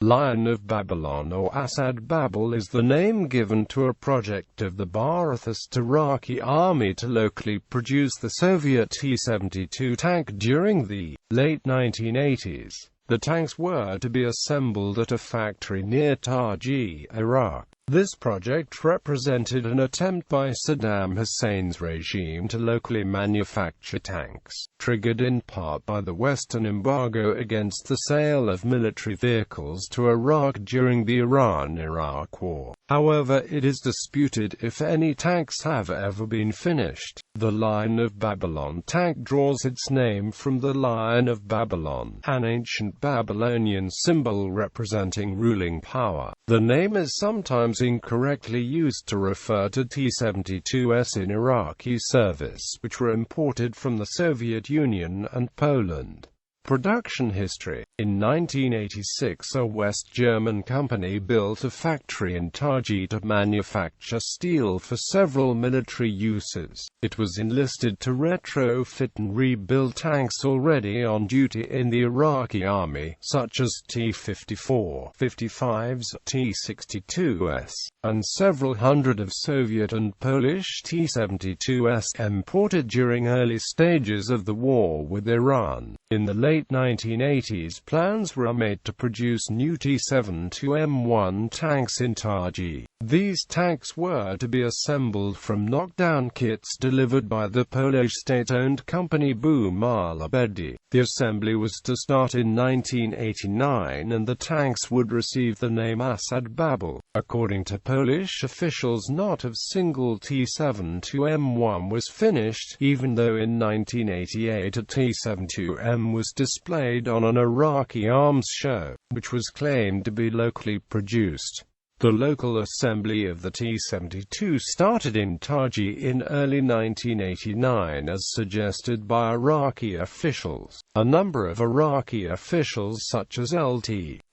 Lion of Babylon or Assad Babel is the name given to a project of the Ba'athist Iraqi army to locally produce the Soviet T-72 tank during the late 1980s. The tanks were to be assembled at a factory near Taji, Iraq. This project represented an attempt by Saddam Hussein's regime to locally manufacture tanks, triggered in part by the Western embargo against the sale of military vehicles to Iraq during the Iran-Iraq War. However, it is disputed if any tanks have ever been finished. The Lion of Babylon tank draws its name from the Lion of Babylon, an ancient Babylonian symbol representing ruling power. The name is sometimes incorrectly used to refer to T-72s in Iraqi service, which were imported from the Soviet Union and Poland. Production history. In 1986, a West German company built a factory in Taji to manufacture steel for several military uses. It was enlisted to retrofit and rebuild tanks already on duty in the Iraqi army, such as T-54, 55s, T-62s, and several hundred of Soviet and Polish T-72s imported during early stages of the war with Iran. In the late 1980s, plans were made to produce new T-72M1 tanks in Taji. These tanks were to be assembled from knockdown kits delivered by the Polish state-owned company Bumar-Lebedi. The assembly was to start in 1989 and the tanks would receive the name Assad Babel. According to Polish officials, not a single T-72M1 was finished, even though in 1988 a T-72M was displayed on an Iraqi arms show, which was claimed to be locally produced. The local assembly of the T-72 started in Taji in early 1989 as suggested by Iraqi officials. A number of Iraqi officials such as Lt.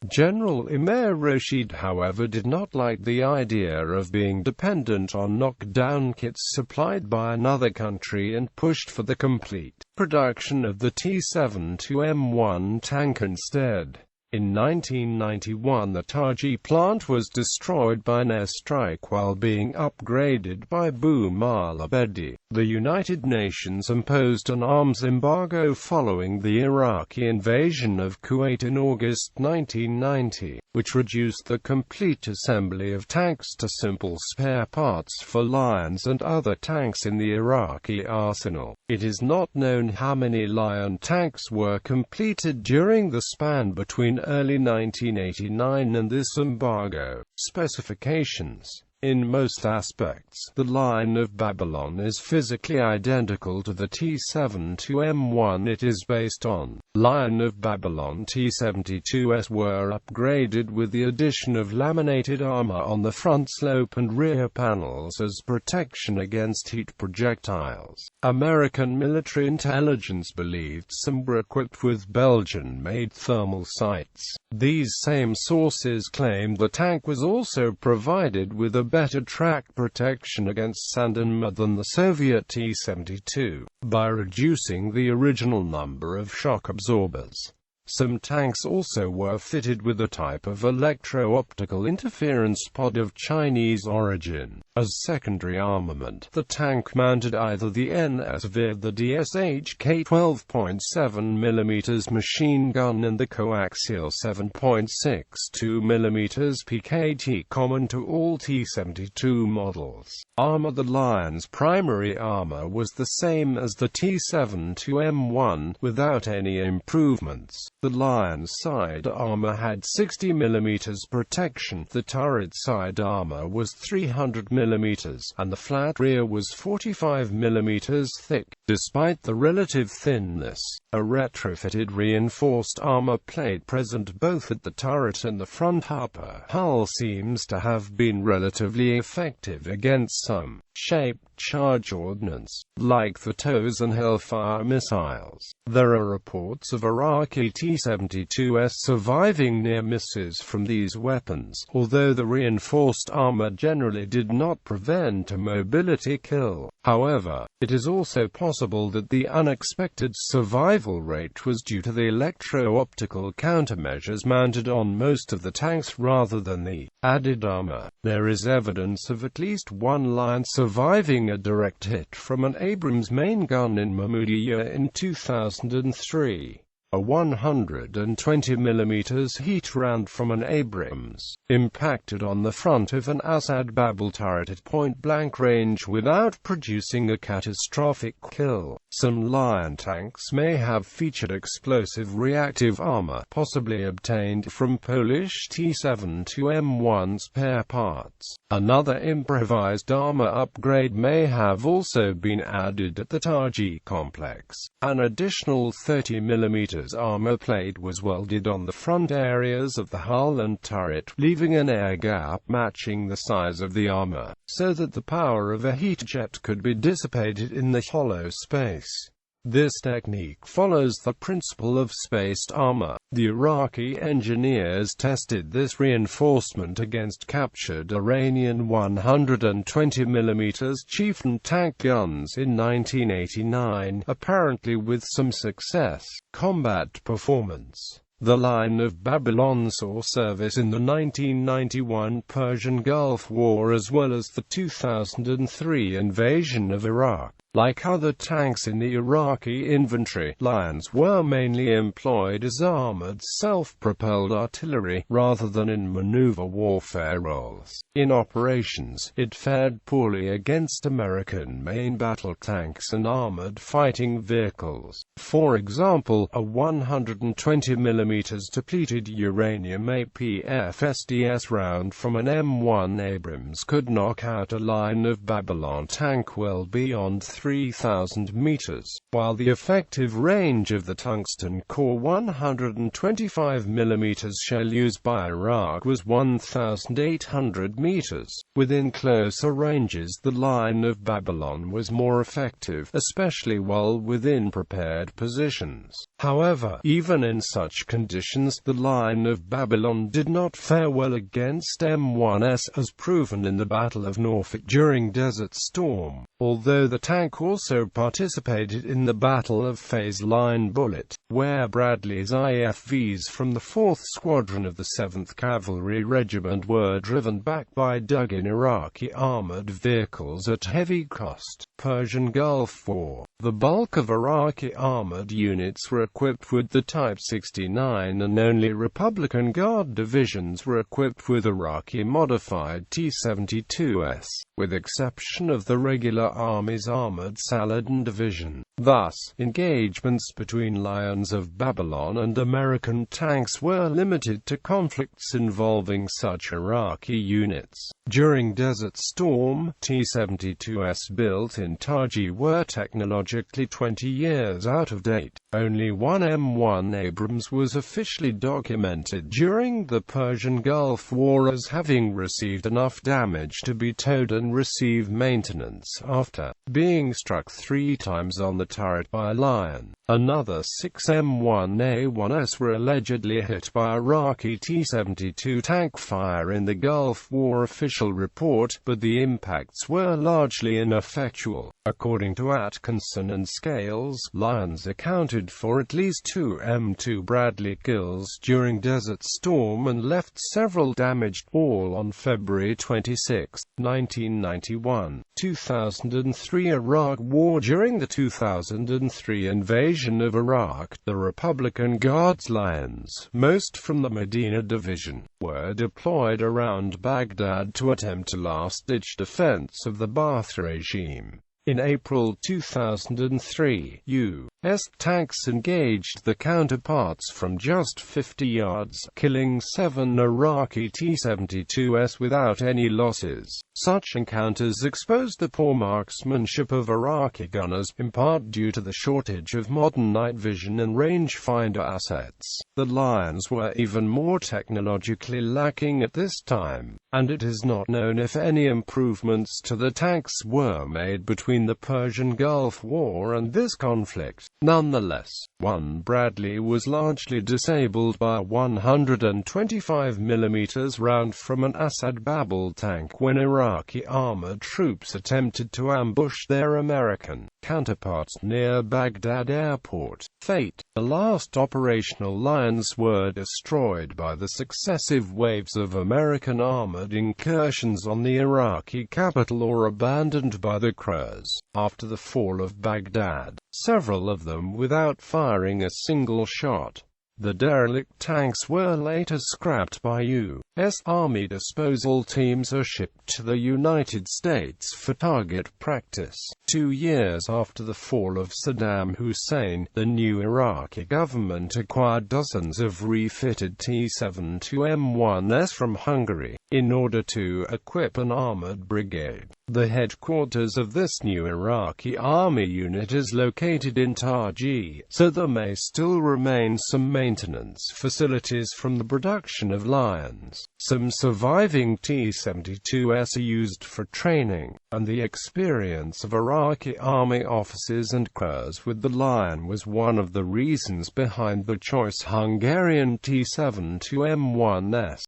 General Imar Rashid, however, did not like the idea of being dependent on knockdown kits supplied by another country and pushed for the complete production of the T-72M1 tank instead. In 1991, the Taji plant was destroyed by an airstrike while being upgraded by Bumar-Lebedi. The United Nations imposed an arms embargo following the Iraqi invasion of Kuwait in August 1990, which reduced the complete assembly of tanks to simple spare parts for Lions and other tanks in the Iraqi arsenal. It is not known how many Lion tanks were completed during the span between early 1989 and this embargo. Specifications. In most aspects, the Lion of Babylon is physically identical to the T-72M1 it is based on. Lion of Babylon T-72s were upgraded with the addition of laminated armor on the front slope and rear panels as protection against heat projectiles. American military intelligence believed some were equipped with Belgian-made thermal sights. These same sources claimed the tank was also provided with a better track protection against sand and mud than the Soviet T-72, by reducing the original number of shock absorbers. Some tanks also were fitted with a type of electro-optical interference pod of Chinese origin. As secondary armament, the tank mounted either the NSV or the DSHK 12.7mm machine gun and the coaxial 7.62mm PKT common to all T-72 models. Armor. The Lion's primary armor was the same as the T-72M1, without any improvements. The Lion's side armor had 60mm protection, the turret side armor was 300mm, and the flat rear was 45mm thick. Despite the relative thinness, a retrofitted reinforced armor plate present both at the turret and the front upper hull seems to have been relatively effective against some shaped charge ordnance, like the TOWs and Hellfire missiles. There are reports of Iraqi T-72s surviving near misses from these weapons, although the reinforced armor generally did not prevent a mobility kill. However, it is also possible that the unexpected survival rate was due to the electro-optical countermeasures mounted on most of the tanks rather than the added armor. There is evidence of at least one Lion surviving a direct hit from an Abrams main gun in Mahmudiyah in 2003. A 120mm heat round from an Abrams impacted on the front of an Assad Babel turret at point-blank range without producing a catastrophic kill. Some Lion tanks may have featured explosive reactive armor, possibly obtained from Polish T-72M1 spare parts. Another improvised armor upgrade may have also been added at the Taji complex. An additional 30mm armor plate was welded on the front areas of the hull and turret, leaving an air gap matching the size of the armor, so that the power of a heat jet could be dissipated in the hollow space. This technique follows the principle of spaced armor. The Iraqi engineers tested this reinforcement against captured Iranian 120mm Chieftain tank guns in 1989, apparently with some success. Combat performance. The Line of Babylon saw service in the 1991 Persian Gulf War as well as the 2003 invasion of Iraq. Like other tanks in the Iraqi infantry, Lions were mainly employed as armored self-propelled artillery, rather than in maneuver warfare roles. In operations, it fared poorly against American main battle tanks and armored fighting vehicles. For example, a 120mm depleted uranium APF-SDS round from an M1 Abrams could knock out a Line of Babylon tank well beyond 3,000 meters, while the effective range of the tungsten core 125mm shell used by Iraq was 1,800 meters. Within closer ranges, the Line of Babylon was more effective, especially while within prepared positions. However, even in such conditions, the Line of Babylon did not fare well against M1s, as proven in the Battle of Norfolk during Desert Storm. Although the tank also participated in the Battle of Phase Line Bullet, where Bradley's IFVs from the 4th Squadron of the 7th Cavalry Regiment were driven back by dug-in Iraqi armored vehicles at heavy cost. Persian Gulf War. The bulk of Iraqi armored units were equipped with the Type 69 and only Republican Guard divisions were equipped with Iraqi modified T-72s, with exception of the regular Army's armored Saladin division. Thus, engagements between Lions of Babylon and American tanks were limited to conflicts involving such Iraqi units. During Desert Storm, T-72s built in Taji were technologically 20 years out of date. Only one M1 Abrams was officially documented during the Persian Gulf War as having received enough damage to be towed and receive maintenance after being struck 3 times on the turret by a Lion. Another 6 M1A1s were allegedly hit by Iraqi T-72 tank fire in the Gulf War official report, but the impacts were largely ineffectual. According to Atkinson and Scales, Lions accounted for at least 2 M2 Bradley kills during Desert Storm and left several damaged, all on February 26, 1991. 2003 Iraq War. During the 2003 invasion of Iraq, the Republican Guards Lions, most from the Medina Division, were deployed around Baghdad to attempt a last-ditch defense of the Ba'ath regime. In April 2003, U.S. tanks engaged the counterparts from just 50 yards, killing 7 Iraqi T-72s without any losses. Such encounters exposed the poor marksmanship of Iraqi gunners, in part due to the shortage of modern night vision and rangefinder assets. The Lions were even more technologically lacking at this time. and it is not known if any improvements to the tanks were made between the Persian Gulf War and this conflict. Nonetheless, one Bradley was largely disabled by a 125mm round from an Assad Babel tank when Iraqi armored troops attempted to ambush their American counterparts near Baghdad airport. Fate. The last operational lines were destroyed by the successive waves of American armored incursions on the Iraqi capital or abandoned by the Crows after the fall of Baghdad, several of them without firing a single shot. The derelict tanks were later scrapped by U.S. Army disposal teams or shipped to the United States for target practice. 2 years after the fall of Saddam Hussein, the new Iraqi government acquired dozens of refitted T-72M1s from Hungary, in order to equip an armored brigade. The headquarters of this new Iraqi army unit is located in Taji, so there may still remain some maintenance facilities from the production of Lions. Some surviving T-72s are used for training, and the experience of Iraqi army officers and crews with the Lion was one of the reasons behind the choice Hungarian T-72M1s.